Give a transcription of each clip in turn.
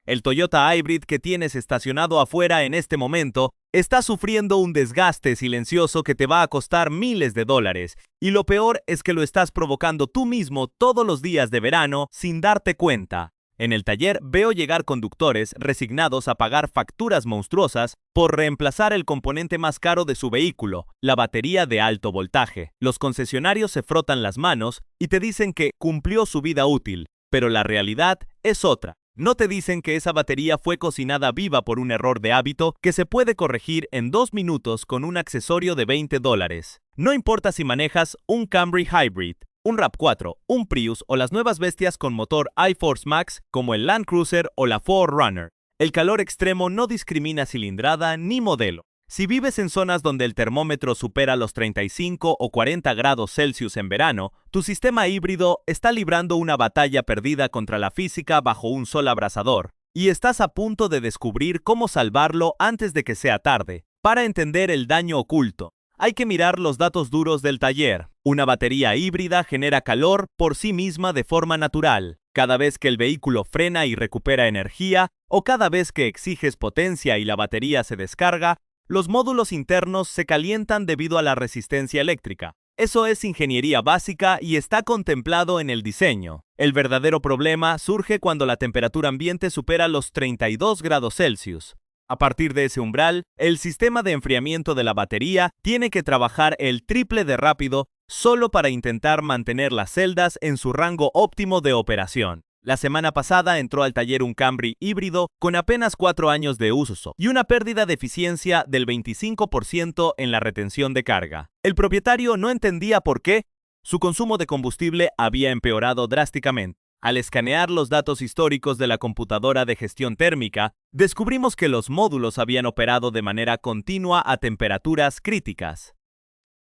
El Toyota Hybrid que tienes estacionado afuera en este momento está sufriendo un desgaste silencioso que te va a costar miles de dólares. Y lo peor es que lo estás provocando tú mismo todos los días de verano sin darte cuenta. En el taller veo llegar conductores resignados a pagar facturas monstruosas por reemplazar el componente más caro de su vehículo, la batería de alto voltaje. Los concesionarios se frotan las manos y te dicen que cumplió su vida útil, pero la realidad es otra. No te dicen que esa batería fue cocinada viva por un error de hábito que se puede corregir en 2 minutos con un accesorio de $20. No importa si manejas un Camry Hybrid, un RAV4, un Prius o las nuevas bestias con motor iForce Max como el Land Cruiser o la 4Runner. El calor extremo no discrimina cilindrada ni modelo. Si vives en zonas donde el termómetro supera los 35 o 40 grados Celsius en verano, tu sistema híbrido está librando una batalla perdida contra la física bajo un sol abrasador, y estás a punto de descubrir cómo salvarlo antes de que sea tarde. Para entender el daño oculto, hay que mirar los datos duros del taller. Una batería híbrida genera calor por sí misma de forma natural. Cada vez que el vehículo frena y recupera energía, o cada vez que exiges potencia y la batería se descarga, los módulos internos se calientan debido a la resistencia eléctrica. Eso es ingeniería básica y está contemplado en el diseño. El verdadero problema surge cuando la temperatura ambiente supera los 32 grados Celsius. A partir de ese umbral, el sistema de enfriamiento de la batería tiene que trabajar el triple de rápido solo para intentar mantener las celdas en su rango óptimo de operación. La semana pasada entró al taller un Camry híbrido con apenas 4 años de uso y una pérdida de eficiencia del 25% en la retención de carga. El propietario no entendía por qué su consumo de combustible había empeorado drásticamente. Al escanear los datos históricos de la computadora de gestión térmica, descubrimos que los módulos habían operado de manera continua a temperaturas críticas.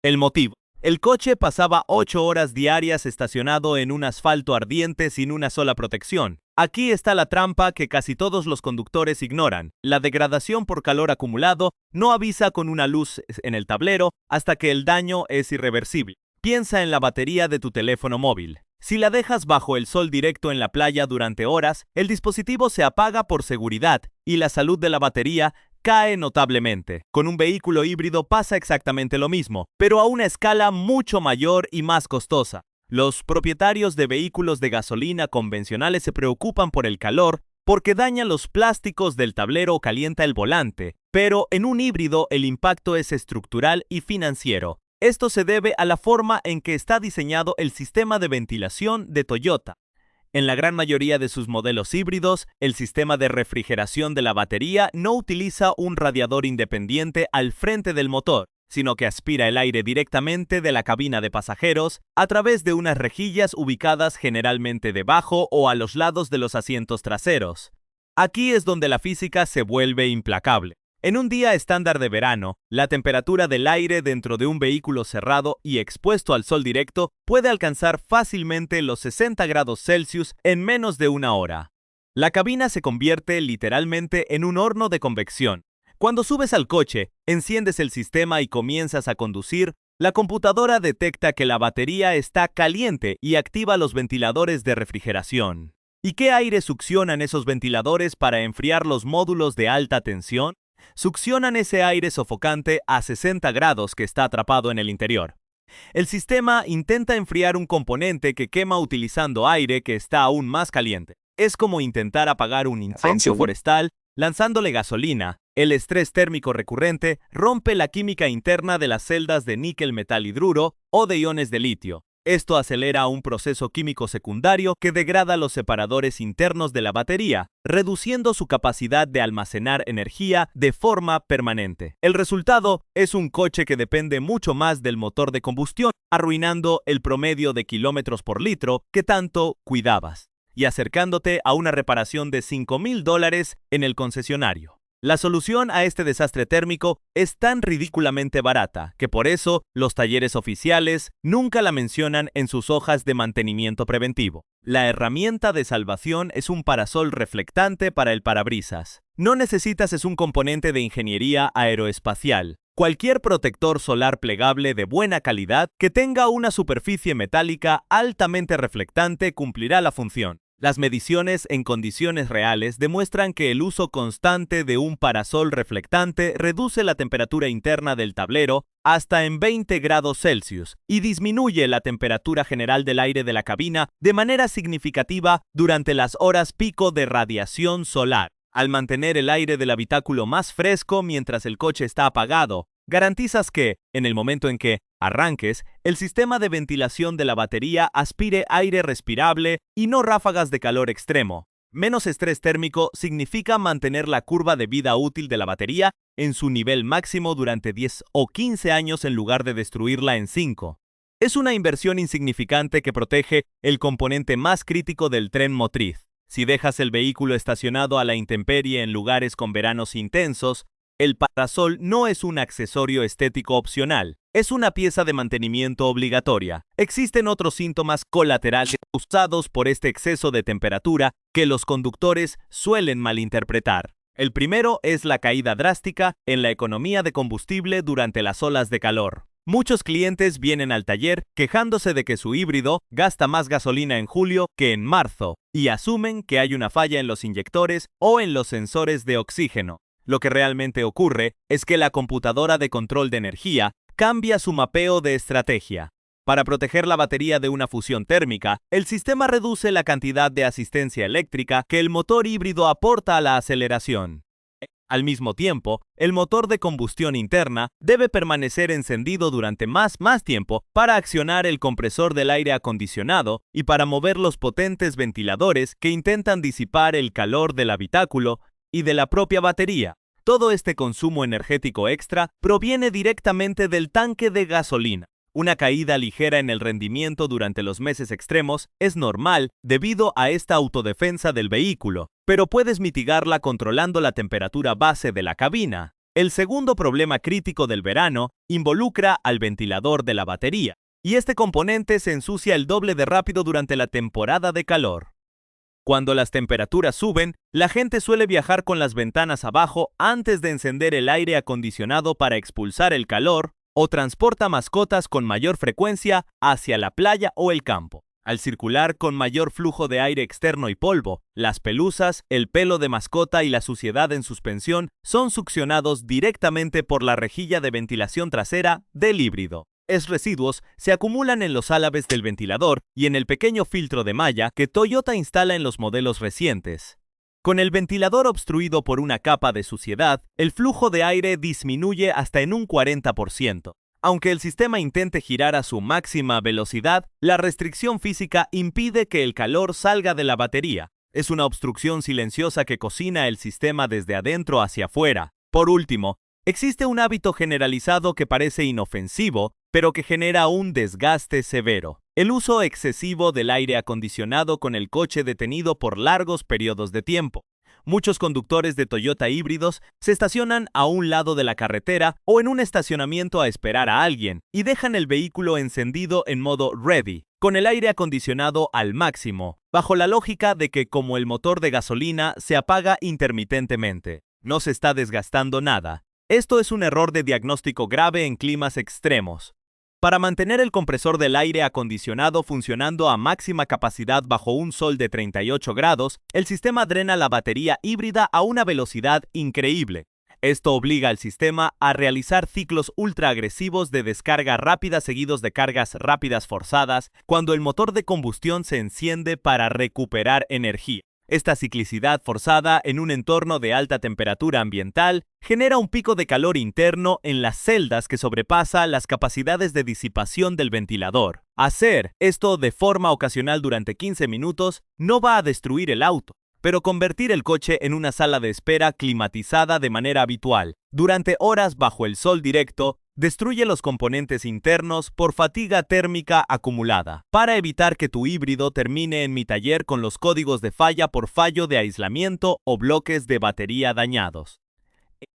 El motivo: el coche pasaba 8 horas diarias estacionado en un asfalto ardiente sin una sola protección. Aquí está la trampa que casi todos los conductores ignoran. La degradación por calor acumulado no avisa con una luz en el tablero hasta que el daño es irreversible. Piensa en la batería de tu teléfono móvil. Si la dejas bajo el sol directo en la playa durante horas, el dispositivo se apaga por seguridad y la salud de la batería cae notablemente. Con un vehículo híbrido pasa exactamente lo mismo, pero a una escala mucho mayor y más costosa. Los propietarios de vehículos de gasolina convencionales se preocupan por el calor porque daña los plásticos del tablero o calienta el volante, pero en un híbrido el impacto es estructural y financiero. Esto se debe a la forma en que está diseñado el sistema de ventilación de Toyota. En la gran mayoría de sus modelos híbridos, el sistema de refrigeración de la batería no utiliza un radiador independiente al frente del motor, sino que aspira el aire directamente de la cabina de pasajeros a través de unas rejillas ubicadas generalmente debajo o a los lados de los asientos traseros. Aquí es donde la física se vuelve implacable. En un día estándar de verano, la temperatura del aire dentro de un vehículo cerrado y expuesto al sol directo puede alcanzar fácilmente los 60 grados Celsius en menos de una hora. La cabina se convierte literalmente en un horno de convección. Cuando subes al coche, enciendes el sistema y comienzas a conducir, la computadora detecta que la batería está caliente y activa los ventiladores de refrigeración. ¿Y qué aire succionan esos ventiladores para enfriar los módulos de alta tensión? Succionan ese aire sofocante a 60 grados que está atrapado en el interior. El sistema intenta enfriar un componente que quema utilizando aire que está aún más caliente. Es como intentar apagar un incendio forestal lanzándole gasolina. El estrés térmico recurrente rompe la química interna de las celdas de níquel metal hidruro o de iones de litio. Esto acelera un proceso químico secundario que degrada los separadores internos de la batería, reduciendo su capacidad de almacenar energía de forma permanente. El resultado es un coche que depende mucho más del motor de combustión, arruinando el promedio de kilómetros por litro que tanto cuidabas, y acercándote a una reparación de $5,000 en el concesionario. La solución a este desastre térmico es tan ridículamente barata que por eso los talleres oficiales nunca la mencionan en sus hojas de mantenimiento preventivo. La herramienta de salvación es un parasol reflectante para el parabrisas. No necesitas un componente de ingeniería aeroespacial. Cualquier protector solar plegable de buena calidad que tenga una superficie metálica altamente reflectante cumplirá la función. Las mediciones en condiciones reales demuestran que el uso constante de un parasol reflectante reduce la temperatura interna del tablero hasta en 20 grados Celsius y disminuye la temperatura general del aire de la cabina de manera significativa durante las horas pico de radiación solar. Al mantener el aire del habitáculo más fresco mientras el coche está apagado, garantizas que, en el momento en que arranques, el sistema de ventilación de la batería aspire aire respirable y no ráfagas de calor extremo. Menos estrés térmico significa mantener la curva de vida útil de la batería en su nivel máximo durante 10 o 15 años en lugar de destruirla en 5. Es una inversión insignificante que protege el componente más crítico del tren motriz. Si dejas el vehículo estacionado a la intemperie en lugares con veranos intensos, el parasol no es un accesorio estético opcional, es una pieza de mantenimiento obligatoria. Existen otros síntomas colaterales causados por este exceso de temperatura que los conductores suelen malinterpretar. El primero es la caída drástica en la economía de combustible durante las olas de calor. Muchos clientes vienen al taller quejándose de que su híbrido gasta más gasolina en julio que en marzo y asumen que hay una falla en los inyectores o en los sensores de oxígeno. Lo que realmente ocurre es que la computadora de control de energía cambia su mapeo de estrategia. Para proteger la batería de una fusión térmica, el sistema reduce la cantidad de asistencia eléctrica que el motor híbrido aporta a la aceleración. Al mismo tiempo, el motor de combustión interna debe permanecer encendido durante más tiempo para accionar el compresor del aire acondicionado y para mover los potentes ventiladores que intentan disipar el calor del habitáculo y de la propia batería. Todo este consumo energético extra proviene directamente del tanque de gasolina. Una caída ligera en el rendimiento durante los meses extremos es normal debido a esta autodefensa del vehículo, pero puedes mitigarla controlando la temperatura base de la cabina. El segundo problema crítico del verano involucra al ventilador de la batería, y este componente se ensucia el doble de rápido durante la temporada de calor. Cuando las temperaturas suben, la gente suele viajar con las ventanas abajo antes de encender el aire acondicionado para expulsar el calor, o transporta mascotas con mayor frecuencia hacia la playa o el campo. Al circular con mayor flujo de aire externo y polvo, las pelusas, el pelo de mascota y la suciedad en suspensión son succionados directamente por la rejilla de ventilación trasera del híbrido. Esos residuos se acumulan en los álabes del ventilador y en el pequeño filtro de malla que Toyota instala en los modelos recientes. Con el ventilador obstruido por una capa de suciedad, el flujo de aire disminuye hasta en un 40%. Aunque el sistema intente girar a su máxima velocidad, la restricción física impide que el calor salga de la batería. Es una obstrucción silenciosa que cocina el sistema desde adentro hacia afuera. Por último, existe un hábito generalizado que parece inofensivo, pero que genera un desgaste severo: el uso excesivo del aire acondicionado con el coche detenido por largos periodos de tiempo. Muchos conductores de Toyota híbridos se estacionan a un lado de la carretera o en un estacionamiento a esperar a alguien y dejan el vehículo encendido en modo ready, con el aire acondicionado al máximo, bajo la lógica de que como el motor de gasolina se apaga intermitentemente, no se está desgastando nada. Esto es un error de diagnóstico grave en climas extremos. Para mantener el compresor del aire acondicionado funcionando a máxima capacidad bajo un sol de 38 grados, el sistema drena la batería híbrida a una velocidad increíble. Esto obliga al sistema a realizar ciclos ultra agresivos de descarga rápida seguidos de cargas rápidas forzadas cuando el motor de combustión se enciende para recuperar energía. Esta ciclicidad forzada en un entorno de alta temperatura ambiental genera un pico de calor interno en las celdas que sobrepasa las capacidades de disipación del ventilador. Hacer esto de forma ocasional durante 15 minutos no va a destruir el auto, pero convertir el coche en una sala de espera climatizada de manera habitual, durante horas bajo el sol directo, destruye los componentes internos por fatiga térmica acumulada. Para evitar que tu híbrido termine en mi taller con los códigos de falla por fallo de aislamiento o bloques de batería dañados,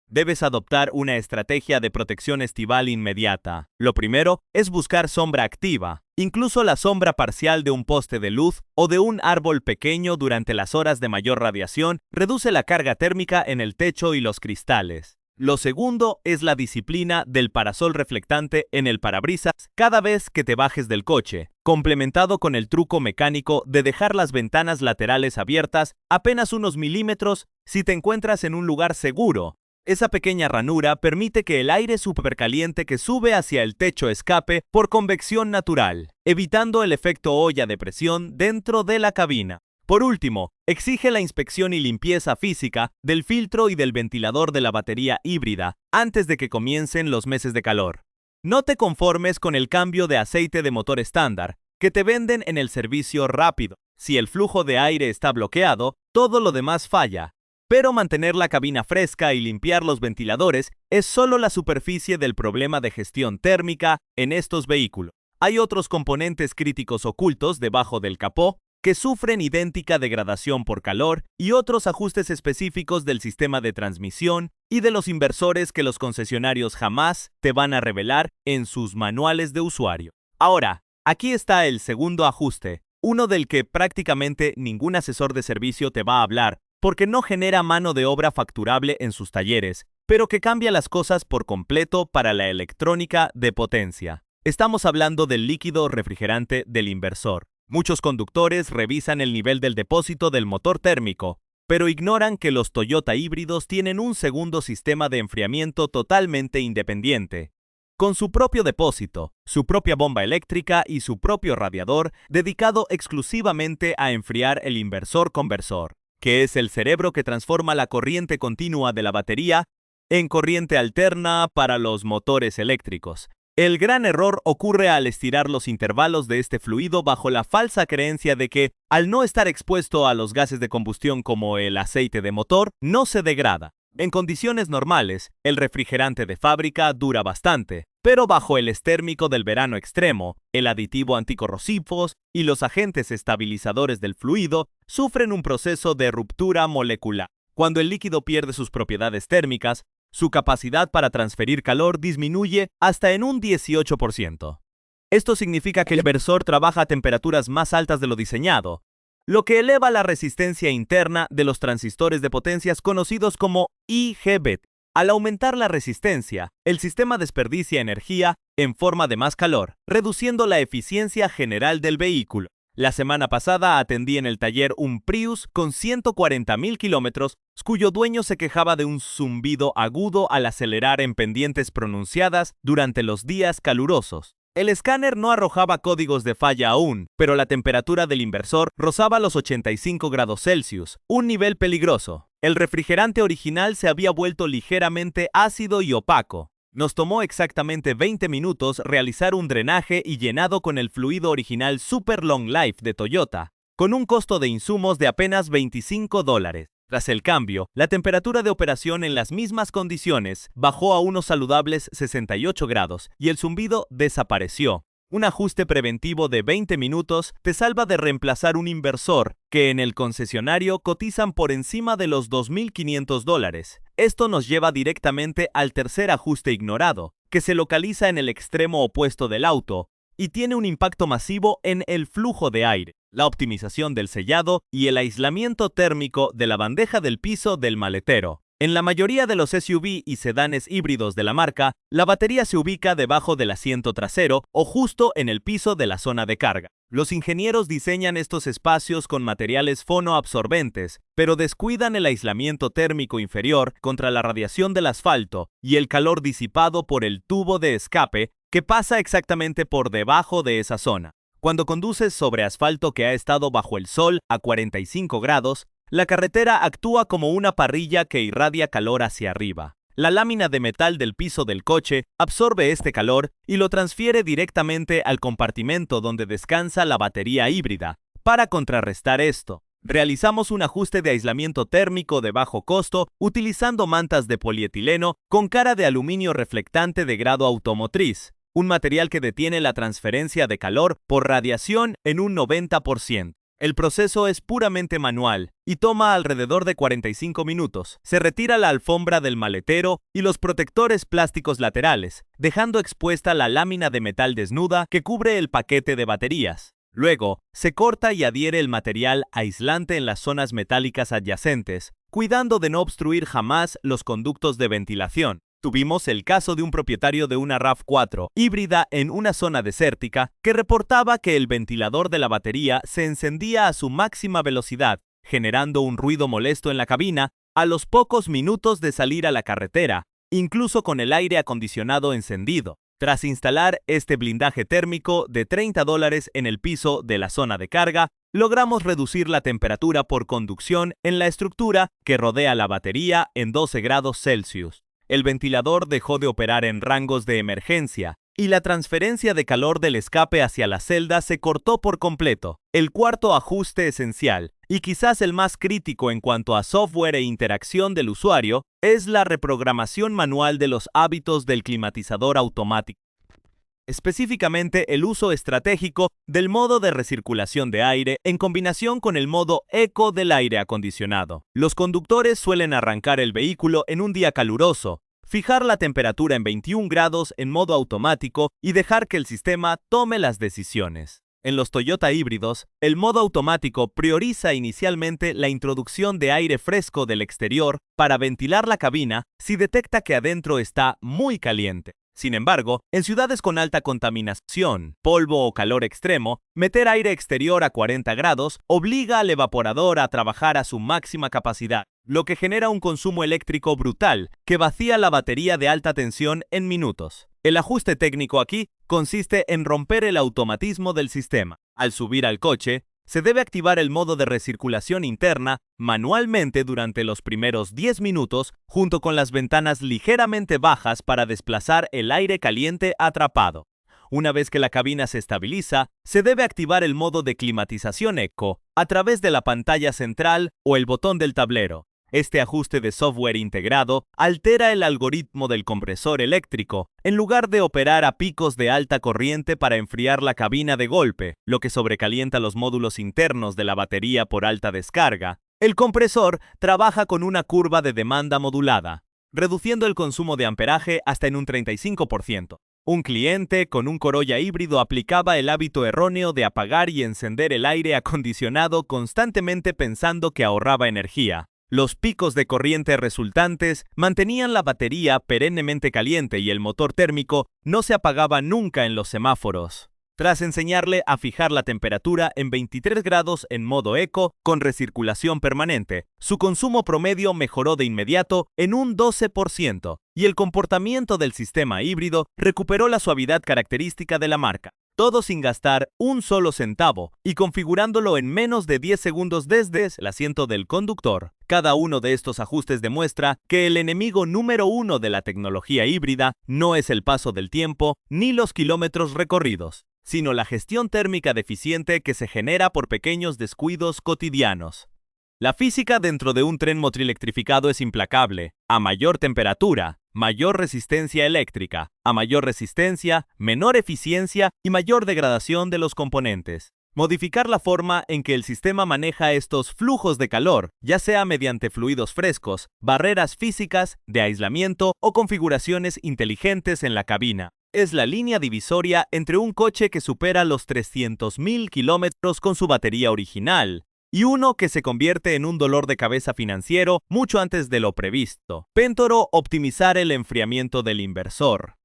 debes adoptar una estrategia de protección estival inmediata. Lo primero es buscar sombra activa. Incluso la sombra parcial de un poste de luz o de un árbol pequeño durante las horas de mayor radiación reduce la carga térmica en el techo y los cristales. Lo segundo es la disciplina del parasol reflectante en el parabrisas cada vez que te bajes del coche, complementado con el truco mecánico de dejar las ventanas laterales abiertas apenas unos milímetros si te encuentras en un lugar seguro. Esa pequeña ranura permite que el aire supercaliente que sube hacia el techo escape por convección natural, evitando el efecto olla de presión dentro de la cabina. Por último, exige la inspección y limpieza física del filtro y del ventilador de la batería híbrida antes de que comiencen los meses de calor. No te conformes con el cambio de aceite de motor estándar que te venden en el servicio rápido. Si el flujo de aire está bloqueado, todo lo demás falla. Pero mantener la cabina fresca y limpiar los ventiladores es solo la superficie del problema de gestión térmica en estos vehículos. Hay otros componentes críticos ocultos debajo del capó que sufren idéntica degradación por calor y otros ajustes específicos del sistema de transmisión y de los inversores que los concesionarios jamás te van a revelar en sus manuales de usuario. Ahora, aquí está el segundo ajuste, uno del que prácticamente ningún asesor de servicio te va a hablar porque no genera mano de obra facturable en sus talleres, pero que cambia las cosas por completo para la electrónica de potencia. Estamos hablando del líquido refrigerante del inversor. Muchos conductores revisan el nivel del depósito del motor térmico, pero ignoran que los Toyota híbridos tienen un segundo sistema de enfriamiento totalmente independiente, con su propio depósito, su propia bomba eléctrica y su propio radiador dedicado exclusivamente a enfriar el inversor conversor, que es el cerebro que transforma la corriente continua de la batería en corriente alterna para los motores eléctricos. El gran error ocurre al estirar los intervalos de este fluido bajo la falsa creencia de que, al no estar expuesto a los gases de combustión como el aceite de motor, no se degrada. En condiciones normales, el refrigerante de fábrica dura bastante, pero bajo el térmico del verano extremo, el aditivo anticorrosivos y los agentes estabilizadores del fluido sufren un proceso de ruptura molecular. Cuando el líquido pierde sus propiedades térmicas, su capacidad para transferir calor disminuye hasta en un 18%. Esto significa que el inversor trabaja a temperaturas más altas de lo diseñado, lo que eleva la resistencia interna de los transistores de potencias conocidos como IGBT. Al aumentar la resistencia, el sistema desperdicia energía en forma de más calor, reduciendo la eficiencia general del vehículo. La semana pasada atendí en el taller un Prius con 140.000 kilómetros, cuyo dueño se quejaba de un zumbido agudo al acelerar en pendientes pronunciadas durante los días calurosos. El escáner no arrojaba códigos de falla aún, pero la temperatura del inversor rozaba los 85 grados Celsius, un nivel peligroso. El refrigerante original se había vuelto ligeramente ácido y opaco. Nos tomó exactamente 20 minutos realizar un drenaje y llenado con el fluido original Super Long Life de Toyota, con un costo de insumos de apenas $25. Tras el cambio, la temperatura de operación en las mismas condiciones bajó a unos saludables 68 grados y el zumbido desapareció. Un ajuste preventivo de 20 minutos te salva de reemplazar un inversor que en el concesionario cotizan por encima de los $2.500. Esto nos lleva directamente al tercer ajuste ignorado, que se localiza en el extremo opuesto del auto y tiene un impacto masivo en el flujo de aire, la optimización del sellado y el aislamiento térmico de la bandeja del piso del maletero. En la mayoría de los SUV y sedanes híbridos de la marca, la batería se ubica debajo del asiento trasero o justo en el piso de la zona de carga. Los ingenieros diseñan estos espacios con materiales fonoabsorbentes, pero descuidan el aislamiento térmico inferior contra la radiación del asfalto y el calor disipado por el tubo de escape que pasa exactamente por debajo de esa zona. Cuando conduces sobre asfalto que ha estado bajo el sol a 45 grados, la carretera actúa como una parrilla que irradia calor hacia arriba. La lámina de metal del piso del coche absorbe este calor y lo transfiere directamente al compartimento donde descansa la batería híbrida. Para contrarrestar esto, realizamos un ajuste de aislamiento térmico de bajo costo utilizando mantas de polietileno con cara de aluminio reflectante de grado automotriz, un material que detiene la transferencia de calor por radiación en un 90%. El proceso es puramente manual y toma alrededor de 45 minutos. Se retira la alfombra del maletero y los protectores plásticos laterales, dejando expuesta la lámina de metal desnuda que cubre el paquete de baterías. Luego, se corta y adhiere el material aislante en las zonas metálicas adyacentes, cuidando de no obstruir jamás los conductos de ventilación. Tuvimos el caso de un propietario de una RAV4 híbrida en una zona desértica que reportaba que el ventilador de la batería se encendía a su máxima velocidad, generando un ruido molesto en la cabina a los pocos minutos de salir a la carretera, incluso con el aire acondicionado encendido. Tras instalar este blindaje térmico de $30 en el piso de la zona de carga, logramos reducir la temperatura por conducción en la estructura que rodea la batería en 12 grados Celsius. El ventilador dejó de operar en rangos de emergencia y la transferencia de calor del escape hacia la celda se cortó por completo. El cuarto ajuste esencial, y quizás el más crítico en cuanto a software e interacción del usuario, es la reprogramación manual de los hábitos del climatizador automático. Específicamente el uso estratégico del modo de recirculación de aire en combinación con el modo eco del aire acondicionado. Los conductores suelen arrancar el vehículo en un día caluroso, fijar la temperatura en 21 grados en modo automático y dejar que el sistema tome las decisiones. En los Toyota híbridos, el modo automático prioriza inicialmente la introducción de aire fresco del exterior para ventilar la cabina si detecta que adentro está muy caliente. Sin embargo, en ciudades con alta contaminación, polvo o calor extremo, meter aire exterior a 40 grados obliga al evaporador a trabajar a su máxima capacidad, lo que genera un consumo eléctrico brutal que vacía la batería de alta tensión en minutos. El ajuste técnico aquí consiste en romper el automatismo del sistema. Al subir al coche, se debe activar el modo de recirculación interna manualmente durante los primeros 10 minutos junto con las ventanas ligeramente bajas para desplazar el aire caliente atrapado. Una vez que la cabina se estabiliza, se debe activar el modo de climatización eco a través de la pantalla central o el botón del tablero. Este ajuste de software integrado altera el algoritmo del compresor eléctrico, en lugar de operar a picos de alta corriente para enfriar la cabina de golpe, lo que sobrecalienta los módulos internos de la batería por alta descarga. El compresor trabaja con una curva de demanda modulada, reduciendo el consumo de amperaje hasta en un 35%. Un cliente con un Corolla híbrido aplicaba el hábito erróneo de apagar y encender el aire acondicionado constantemente pensando que ahorraba energía. Los picos de corriente resultantes mantenían la batería perennemente caliente y el motor térmico no se apagaba nunca en los semáforos. Tras enseñarle a fijar la temperatura en 23 grados en modo eco con recirculación permanente, su consumo promedio mejoró de inmediato en un 12% y el comportamiento del sistema híbrido recuperó la suavidad característica de la marca. Todo sin gastar un solo centavo y configurándolo en menos de 10 segundos desde el asiento del conductor. Cada uno de estos ajustes demuestra que el enemigo número uno de la tecnología híbrida no es el paso del tiempo ni los kilómetros recorridos, sino la gestión térmica deficiente que se genera por pequeños descuidos cotidianos. La física dentro de un tren motoelectrificado es implacable. A mayor temperatura, mayor resistencia eléctrica. A mayor resistencia, menor eficiencia y mayor degradación de los componentes. Modificar la forma en que el sistema maneja estos flujos de calor, ya sea mediante fluidos frescos, barreras físicas, de aislamiento o configuraciones inteligentes en la cabina. Es la línea divisoria entre un coche que supera los 300.000 kilómetros con su batería original y uno que se convierte en un dolor de cabeza financiero mucho antes de lo previsto. Pentoro, optimizar el enfriamiento del inversor,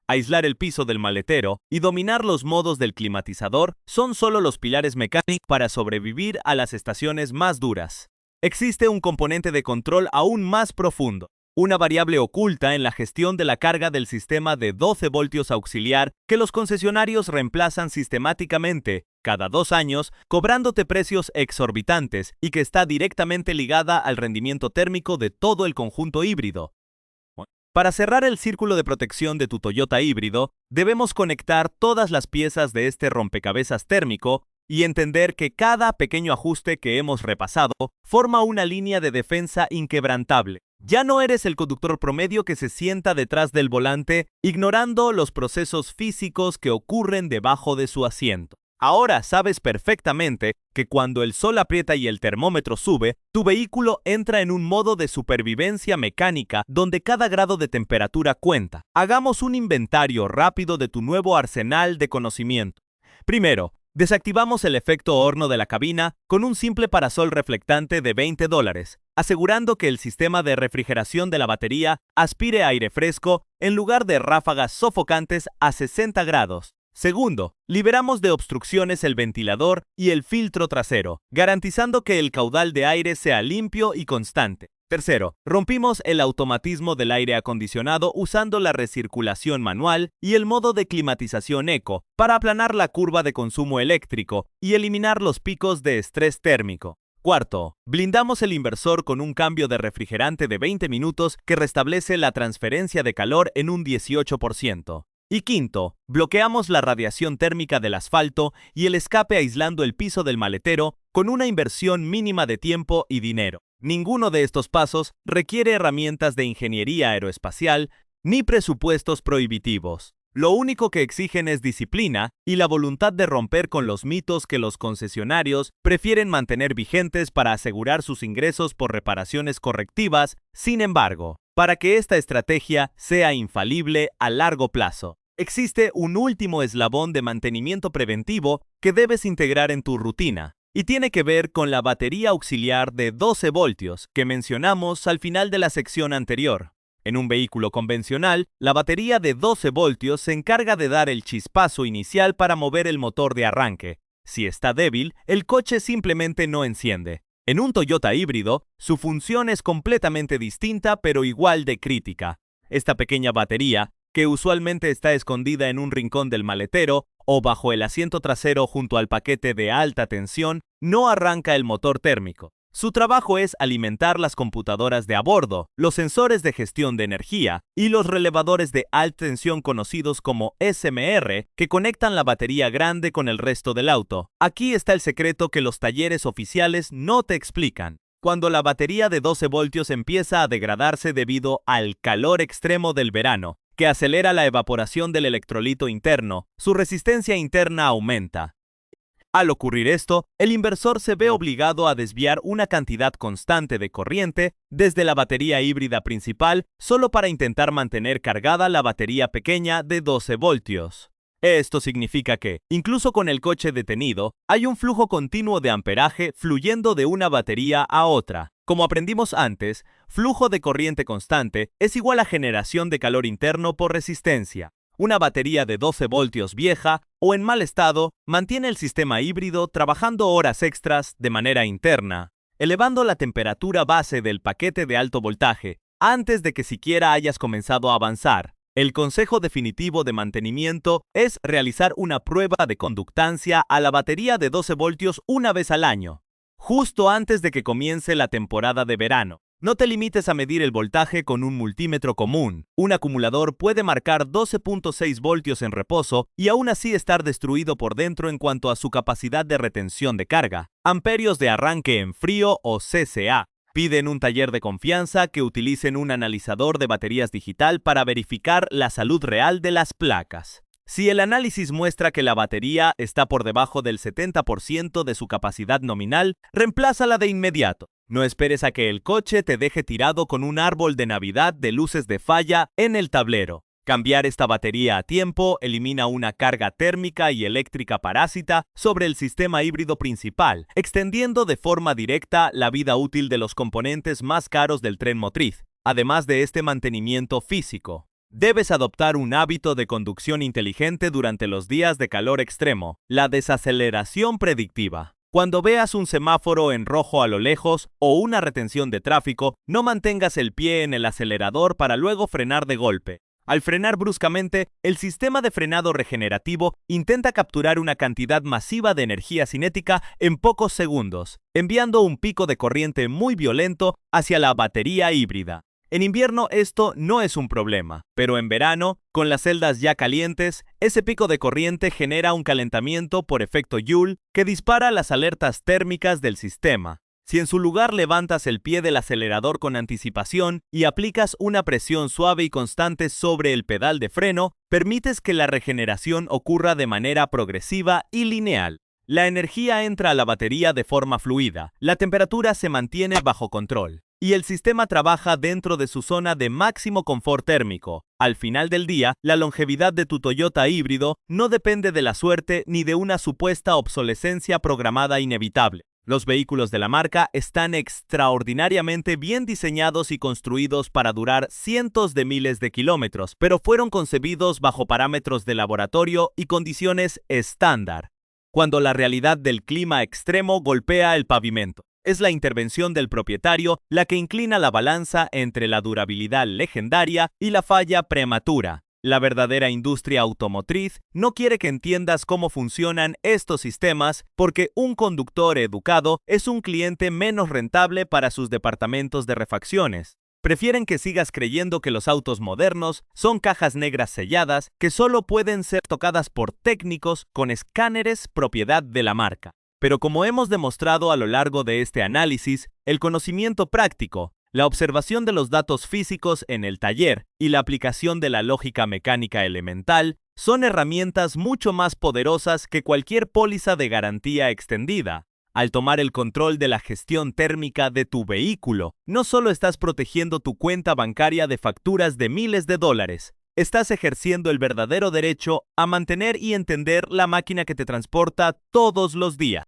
aislar el piso del maletero y dominar los modos del climatizador son solo los pilares mecánicos para sobrevivir a las estaciones más duras. Existe un componente de control aún más profundo, una variable oculta en la gestión de la carga del sistema de 12 voltios auxiliar que los concesionarios reemplazan sistemáticamente cada 2 años, cobrándote precios exorbitantes y que está directamente ligada al rendimiento térmico de todo el conjunto híbrido. Para cerrar el círculo de protección de tu Toyota híbrido, debemos conectar todas las piezas de este rompecabezas térmico y entender que cada pequeño ajuste que hemos repasado forma una línea de defensa inquebrantable. Ya no eres el conductor promedio que se sienta detrás del volante ignorando los procesos físicos que ocurren debajo de su asiento. Ahora sabes perfectamente que cuando el sol aprieta y el termómetro sube, tu vehículo entra en un modo de supervivencia mecánica donde cada grado de temperatura cuenta. Hagamos un inventario rápido de tu nuevo arsenal de conocimiento. Primero, Desactivamos el efecto horno de la cabina con un simple parasol reflectante de $20, asegurando que el sistema de refrigeración de la batería aspire aire fresco en lugar de ráfagas sofocantes a 60 grados. Segundo, liberamos de obstrucciones el ventilador y el filtro trasero, garantizando que el caudal de aire sea limpio y constante. Tercero, rompimos el automatismo del aire acondicionado usando la recirculación manual y el modo de climatización eco para aplanar la curva de consumo eléctrico y eliminar los picos de estrés térmico. Cuarto, blindamos el inversor con un cambio de refrigerante de 20 minutos que restablece la transferencia de calor en un 18%. Y quinto, bloqueamos la radiación térmica del asfalto y el escape aislando el piso del maletero con una inversión mínima de tiempo y dinero. Ninguno de estos pasos requiere herramientas de ingeniería aeroespacial ni presupuestos prohibitivos. Lo único que exigen es disciplina y la voluntad de romper con los mitos que los concesionarios prefieren mantener vigentes para asegurar sus ingresos por reparaciones correctivas. Sin embargo, para que esta estrategia sea infalible a largo plazo, existe un último eslabón de mantenimiento preventivo que debes integrar en tu rutina. Y tiene que ver con la batería auxiliar de 12 voltios que mencionamos al final de la sección anterior. En un vehículo convencional, la batería de 12 voltios se encarga de dar el chispazo inicial para mover el motor de arranque. Si está débil, el coche simplemente no enciende. En un Toyota híbrido, su función es completamente distinta pero igual de crítica. Esta pequeña batería, que usualmente está escondida en un rincón del maletero o bajo el asiento trasero junto al paquete de alta tensión, no arranca el motor térmico. Su trabajo es alimentar las computadoras de a bordo, los sensores de gestión de energía y los relevadores de alta tensión conocidos como SMR que conectan la batería grande con el resto del auto. Aquí está el secreto que los talleres oficiales no te explican. Cuando la batería de 12 voltios empieza a degradarse debido al calor extremo del verano, que acelera la evaporación del electrolito interno, su resistencia interna aumenta. Al ocurrir esto, el inversor se ve obligado a desviar una cantidad constante de corriente desde la batería híbrida principal solo para intentar mantener cargada la batería pequeña de 12 voltios. Esto significa que, incluso con el coche detenido, hay un flujo continuo de amperaje fluyendo de una batería a otra. Como aprendimos antes, flujo de corriente constante es igual a generación de calor interno por resistencia. Una batería de 12 voltios vieja o en mal estado mantiene el sistema híbrido trabajando horas extras de manera interna, elevando la temperatura base del paquete de alto voltaje antes de que siquiera hayas comenzado a avanzar. El consejo definitivo de mantenimiento es realizar una prueba de conductancia a la batería de 12 voltios una vez al año, justo antes de que comience la temporada de verano. No te limites a medir el voltaje con un multímetro común. Un acumulador puede marcar 12.6 voltios en reposo y aún así estar destruido por dentro en cuanto a su capacidad de retención de carga. Amperios de arranque en frío o CCA. Pide en un taller de confianza que utilicen un analizador de baterías digital para verificar la salud real de las placas. Si el análisis muestra que la batería está por debajo del 70% de su capacidad nominal, reemplázala de inmediato. No esperes a que el coche te deje tirado con un árbol de Navidad de luces de falla en el tablero. Cambiar esta batería a tiempo elimina una carga térmica y eléctrica parásita sobre el sistema híbrido principal, extendiendo de forma directa la vida útil de los componentes más caros del tren motriz, además de este mantenimiento físico. Debes adoptar un hábito de conducción inteligente durante los días de calor extremo, la desaceleración predictiva. Cuando veas un semáforo en rojo a lo lejos o una retención de tráfico, no mantengas el pie en el acelerador para luego frenar de golpe. Al frenar bruscamente, el sistema de frenado regenerativo intenta capturar una cantidad masiva de energía cinética en pocos segundos, enviando un pico de corriente muy violento hacia la batería híbrida. En invierno esto no es un problema, pero en verano, con las celdas ya calientes, ese pico de corriente genera un calentamiento por efecto Joule que dispara las alertas térmicas del sistema. Si en su lugar levantas el pie del acelerador con anticipación y aplicas una presión suave y constante sobre el pedal de freno, permites que la regeneración ocurra de manera progresiva y lineal. La energía entra a la batería de forma fluida, la temperatura se mantiene bajo control. y el sistema trabaja dentro de su zona de máximo confort térmico. Al final del día, la longevidad de tu Toyota híbrido no depende de la suerte ni de una supuesta obsolescencia programada inevitable. Los vehículos de la marca están extraordinariamente bien diseñados y construidos para durar cientos de miles de kilómetros, pero fueron concebidos bajo parámetros de laboratorio y condiciones estándar. Cuando la realidad del clima extremo golpea el pavimento, es la intervención del propietario la que inclina la balanza entre la durabilidad legendaria y la falla prematura. La verdadera industria automotriz no quiere que entiendas cómo funcionan estos sistemas porque un conductor educado es un cliente menos rentable para sus departamentos de refacciones. Prefieren que sigas creyendo que los autos modernos son cajas negras selladas que solo pueden ser tocadas por técnicos con escáneres propiedad de la marca. Pero como hemos demostrado a lo largo de este análisis, el conocimiento práctico, la observación de los datos físicos en el taller y la aplicación de la lógica mecánica elemental son herramientas mucho más poderosas que cualquier póliza de garantía extendida. Al tomar el control de la gestión térmica de tu vehículo, no solo estás protegiendo tu cuenta bancaria de facturas de miles de dólares, estás ejerciendo el verdadero derecho a mantener y entender la máquina que te transporta todos los días.